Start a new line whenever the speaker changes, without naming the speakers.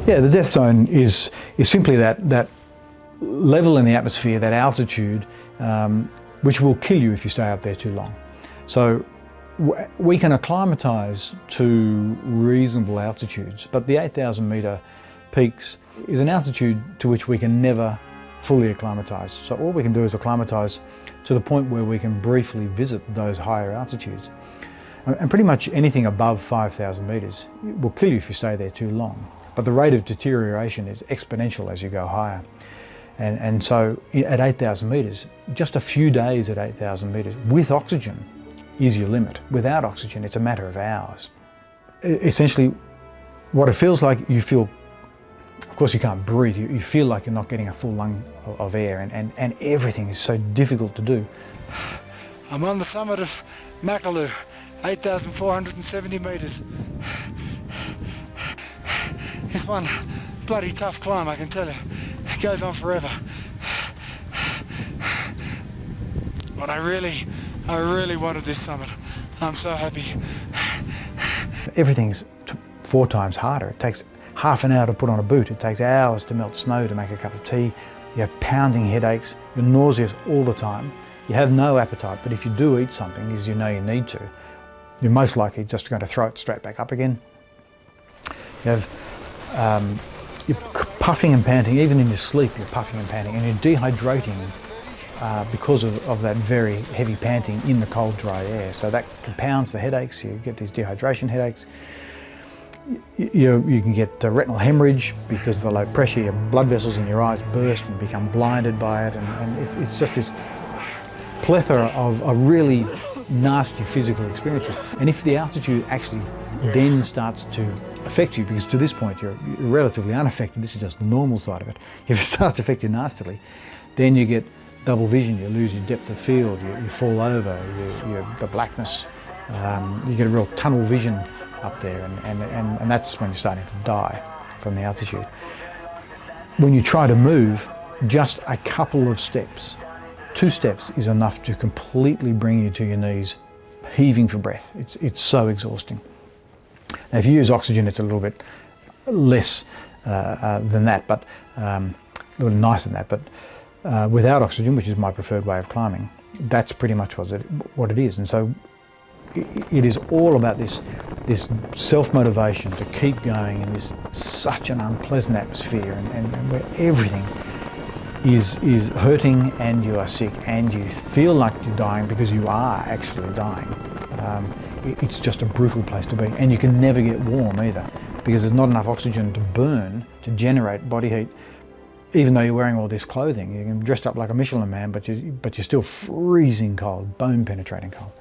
Yeah, the death zone is simply that level in the atmosphere, that altitude, which will kill you if you stay up there too long. So we can acclimatise to reasonable altitudes, but the 8,000 metre peaks is an altitude to which we can never fully acclimatise. So all we can do is acclimatise to the point where we can briefly visit those higher altitudes. And pretty much anything above 5,000 metres will kill you if you stay there too long. But the rate of deterioration is exponential as you go higher. And so at 8,000 metres, just a few days at 8,000 metres with oxygen is your limit. Without oxygen, it's a matter of hours. Essentially, what it feels like, you feel, of course you can't breathe, you feel like you're not getting a full lung of air, and everything is so difficult to do.
I'm on the summit of Makalu, 8,470 metres. It's one bloody tough climb, I can tell you. It goes on forever. But I really wanted this summit. I'm so happy.
Everything's 4 times harder. It takes half an hour to put on a boot. It takes hours to melt snow to make a cup of tea. You have pounding headaches. You're nauseous all the time. You have no appetite, but if you do eat something, as you know you need to, you're most likely just going to throw it straight back up again. You have, you're puffing and panting, even in your sleep you're puffing and panting, and you're dehydrating because of that very heavy panting in the cold, dry air. So that compounds the headaches. You get these dehydration headaches. You can get retinal hemorrhage because of the low pressure. Your blood vessels in your eyes burst and become blinded by it, and it's just this plethora of really nasty physical experiences. And if the altitude actually then starts to affect you, because to this point you're relatively unaffected, this is just the normal side of it. If it starts to affect you nastily, then you get double vision, you lose your depth of field, you fall over, you've got blackness, you get a real tunnel vision up there, and that's when you're starting to die from the altitude. When you try to move, just a couple of steps, 2 steps is enough to completely bring you to your knees, heaving for breath. It's so exhausting. Now, if you use oxygen, it's a little bit less than that, but a little nicer than that. But without oxygen, which is my preferred way of climbing, that's pretty much what it is. And so it is all about this self-motivation to keep going in this such an unpleasant atmosphere, and where everything is hurting, and you are sick, and you feel like you're dying because you are actually dying. It's just a brutal place to be, and you can never get warm either, because there's not enough oxygen to burn to generate body heat. Even though you're wearing all this clothing, you can dress up like a Michelin man, but you're still freezing cold, bone penetrating cold.